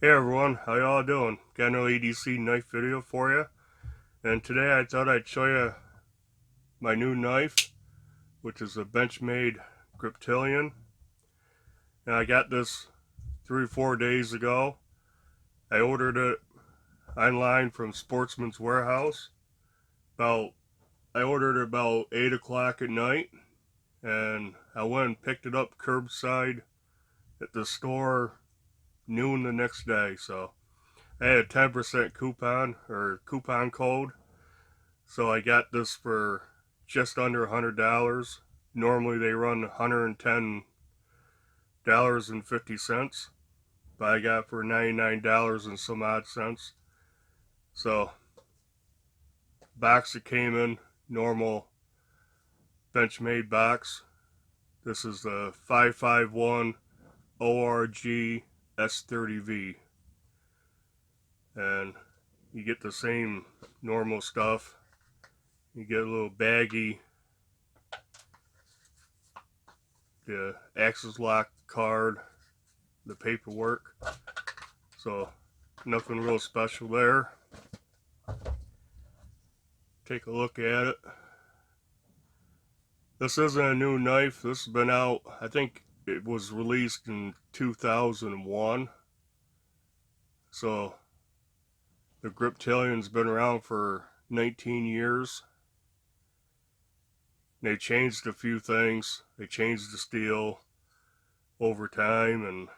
Hey everyone, how y'all doing? Got another EDC knife video for you. And today I thought I'd show you my new knife, which is a Benchmade Griptilian. And I got this 3 or 4 days ago. I ordered it online from Sportsman's Warehouse. I ordered it about 8 o'clock at night. And I went and picked it up curbside at the store noon the next day. So I had a 10% coupon code. So I got this for just under $100. Normally they run $110.50, but I got it for $99 and some odd cents. So box it came in, normal Benchmade box. This is the 551 ORG S30V, and you get the same normal stuff. You get a little baggie, the Axis lock card, the paperwork. So nothing real special there. Take a look at it. This isn't a new knife. This has been out, I think it was released in 2001. So the Griptilian's been around for 19 years. They changed a few things. They changed the steel over time and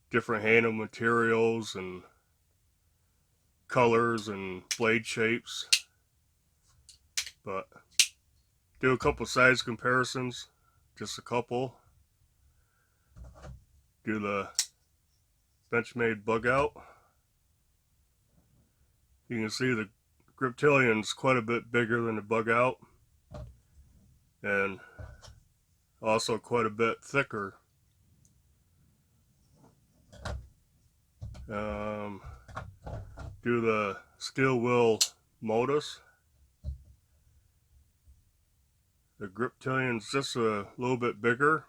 different handle materials and colors and blade shapes. But do a couple size comparisons, just a couple. Do the Benchmade bug out. You can see the Griptilian's quite a bit bigger than the bug out, and also quite a bit thicker. Do the steel wheel modus. The Griptilian's just a little bit bigger.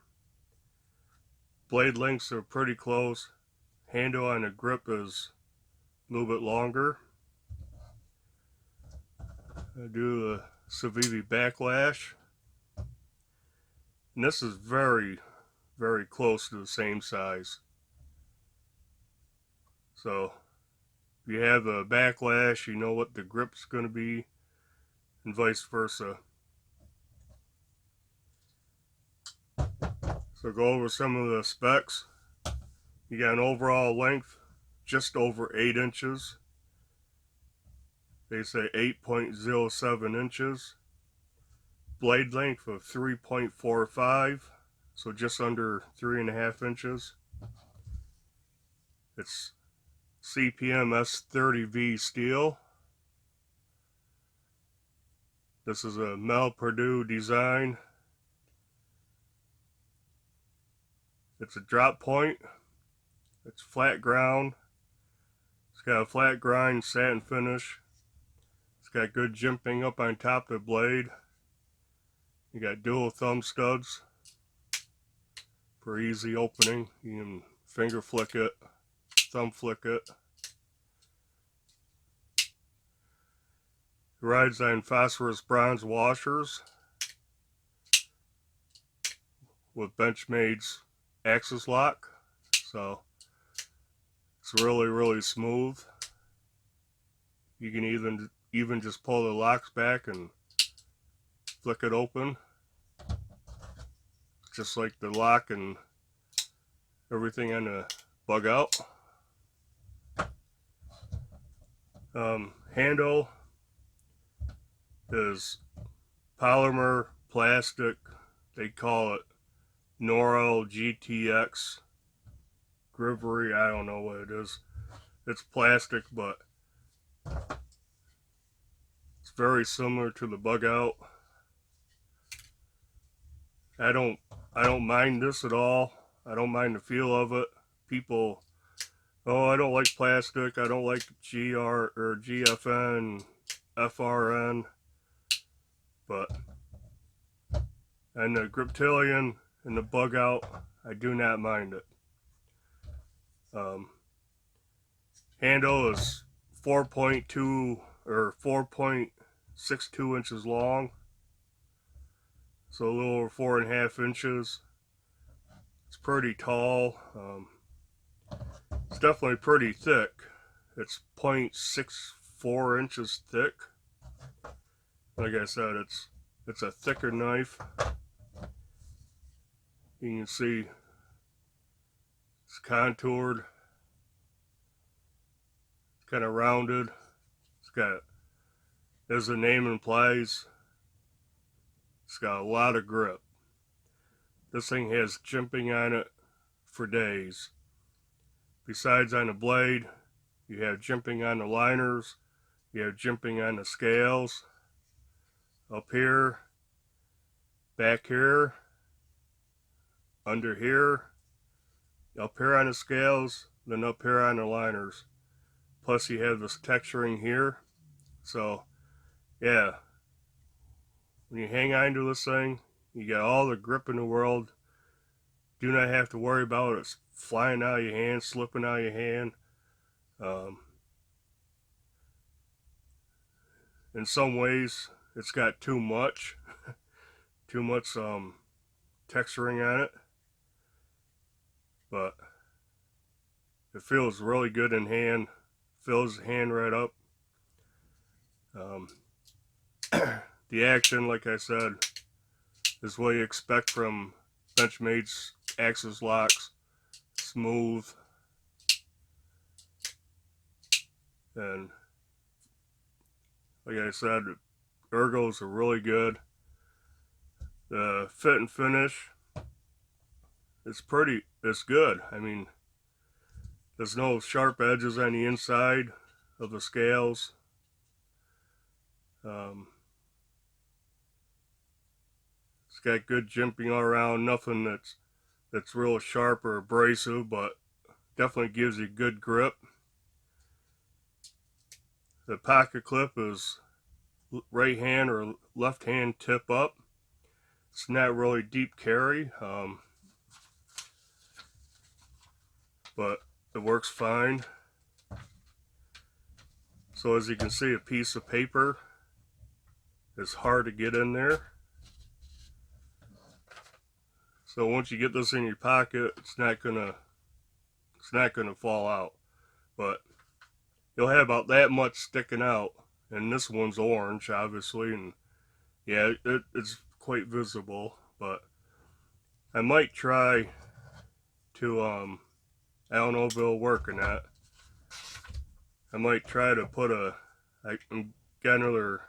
Blade lengths are pretty close. Handle on the grip is a little bit longer. I do the Civivi backlash. And this is very, very close to the same size. So if you have a backlash, you know what the grip's going to be, and vice versa. So go over some of the specs. You got an overall length just over 8 inches. They say 8.07 inches. Blade length of 3.45, so just under 3.5 inches. It's CPM S30V steel. This is a Mel Purdue design. It's a drop point. It's flat ground. It's got a flat grind satin finish. It's got good jimping up on top of the blade. You got dual thumb studs for easy opening. You can finger flick it, thumb flick it. It rides on phosphorus bronze washers with Benchmade's Axis lock, so it's really, really smooth. You can even just pull the locks back and flick it open, just like the lock and everything on the bug out. Handle is polymer plastic. They call it Norel GTX Grivery. I don't know what it is. It's plastic, but it's very similar to the bug out. I don't mind this at all. I don't mind the feel of it. People, oh, I don't like plastic. I don't like GR or GFN, FRN. But and the Griptilian and the bug out, I do not mind it. Um, handle is 4.2 or 4.62 inches long, so a little over 4.5 inches. It's pretty tall. It's definitely pretty thick. It's 0.64 inches thick. Like I said, it's a thicker knife. You can see it's contoured, it's kind of rounded. It's got, as the name implies, it's got a lot of grip. This thing has jimping on it for days. Besides on the blade, you have jimping on the liners, you have jimping on the scales, up here, back here, under here, up here on the scales, then up here on the liners. Plus you have this texturing here. So yeah, when you hang on to this thing, you got all the grip in the world. Do not have to worry about it flying out of your hand, slipping out of your hand. In some ways, it's got too much texturing on it, but it feels really good in hand. Fills the hand right up. The action, like I said, is what you expect from Benchmade's axis locks. Smooth, and like I said, ergos are really good. The fit and finish is it's good. I mean, there's no sharp edges on the inside of the scales. It's got good jimping all around. Nothing that's real sharp or abrasive, but definitely gives you good grip. The pocket clip is right hand or left hand tip up. It's not really deep carry, but it works fine. So as you can see, a piece of paper is hard to get in there. So once you get this in your pocket, it's not gonna fall out. But you'll have about that much sticking out, and this one's orange, obviously, and yeah, it's quite visible. But I might try to I don't know if it'll work or not. I might try to put I'm got another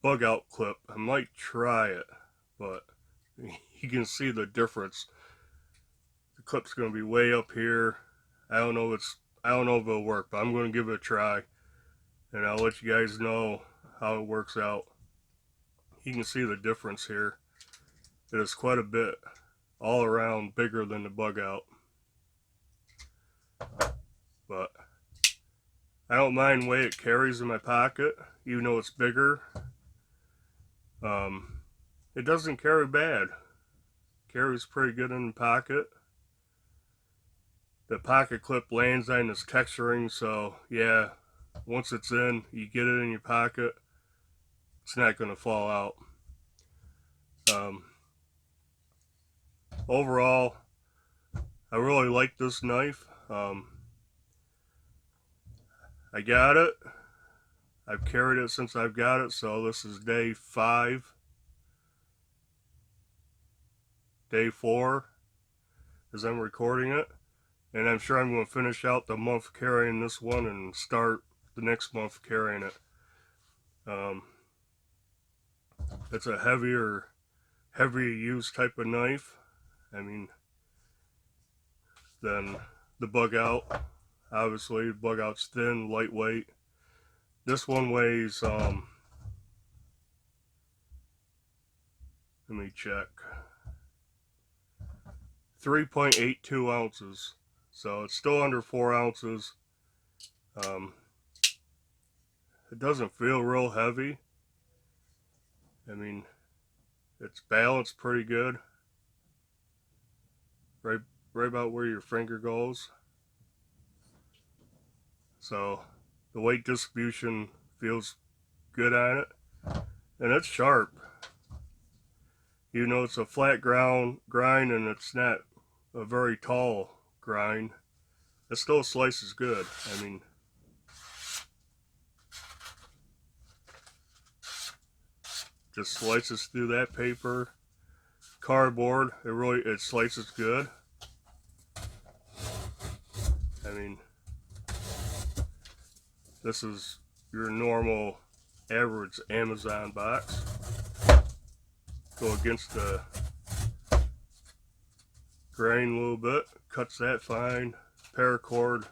bug out clip. I might try it, but you can see the difference. The clip's gonna be way up here. I don't know if it'll work, but I'm gonna give it a try, and I'll let you guys know how it works out. You can see the difference here. It is quite a bit all around bigger than the bug out. But I don't mind the way it carries in my pocket, even though it's bigger. It doesn't carry bad. It carries pretty good in the pocket. The pocket clip lands on this texturing, so yeah, once it's in, you get it in your pocket, it's not going to fall out. Overall, I really like this knife. I got it. I've carried it since I've got it, so this is day 5. Day 4 as I'm recording it. And I'm sure I'm going to finish out the month carrying this one and start the next month carrying it. It's a heavier use type of knife. I mean, than the bug out. Obviously, the bug out's thin, lightweight. This one weighs, let me check, 3.82 ounces. So it's still under 4 ounces. It doesn't feel real heavy. I mean, it's balanced pretty good. Right about where your finger goes. So the weight distribution feels good on it, and it's sharp. You know, it's a flat grind and it's not a very tall grind. It still slices good. I mean, just slices through that paper, cardboard. It slices good. I mean, this is your normal average Amazon box. Go against the grain a little bit, cuts that fine. Paracord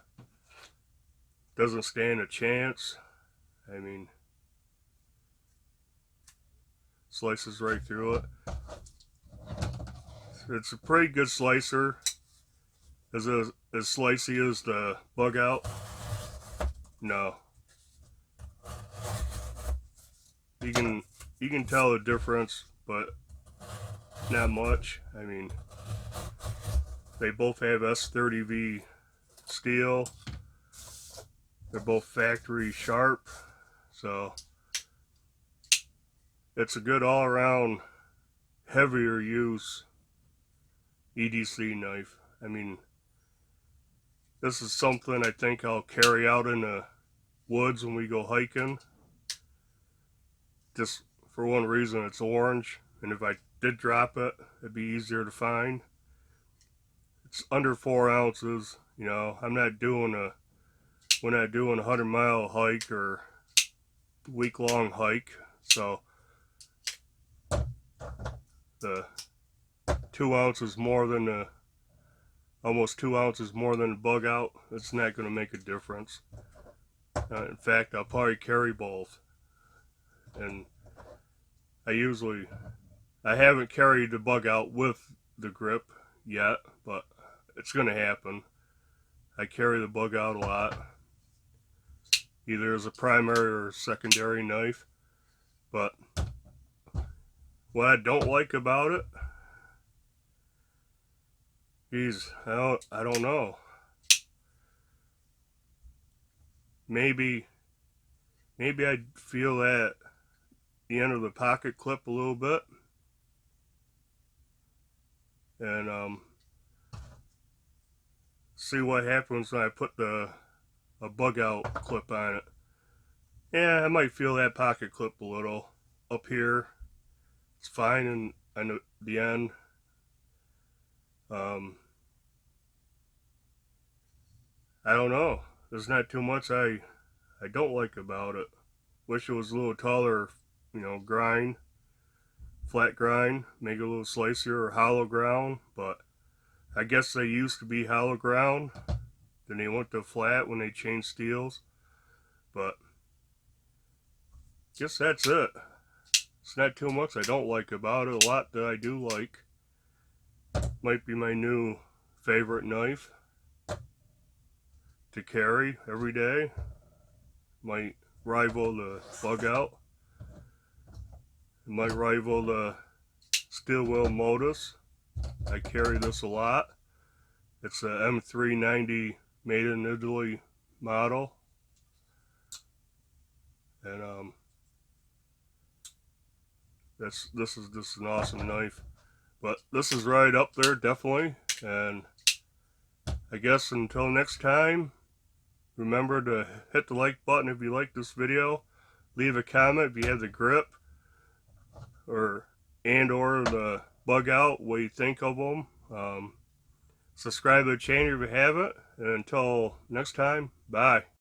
doesn't stand a chance. I mean, slices right through it. It's a pretty good slicer. As slicey as the bug out? No. You can tell the difference, but not much. I mean, they both have S30V steel. They're both factory sharp, so it's a good all-around heavier use EDC knife. I mean, this is something I think I'll carry out in the woods when we go hiking. Just for one reason, it's orange, and if I did drop it, it'd be easier to find. It's under 4 ounces. You know, we're not doing a 100-mile hike or week-long hike, so the 2 ounces more than the almost 2 ounces more than the bug out, it's not going to make a difference. In fact, I'll probably carry both. And I haven't carried the bug out with the grip yet, but it's going to happen. I carry the bug out a lot, either as a primary or secondary knife. But what I don't like about it, geez, I don't know. Maybe I'd feel that the end of the pocket clip a little bit, and see what happens when I put a bug out clip on it. Yeah, I might feel that pocket clip a little up here. It's fine in the end. I don't know. There's not too much I don't like about it. Wish it was a little taller, you know, grind, flat grind, make it a little slicier, or hollow ground, but I guess they used to be hollow ground, then they went to flat when they changed steels, but I guess that's it. It's not too much I don't like about it. A lot that I do like. Might be my new favorite knife to carry every day. Might rival the bug out. It might rival the steel wheel Modus. I carry this a lot. It's a M390 made in Italy model, and this is just an awesome knife. But this is right up there, definitely. And I guess until next time, remember to hit the like button if you like this video. Leave a comment if you have the grip or the bug out, what you think of them. Subscribe to the channel if you haven't. And until next time, bye.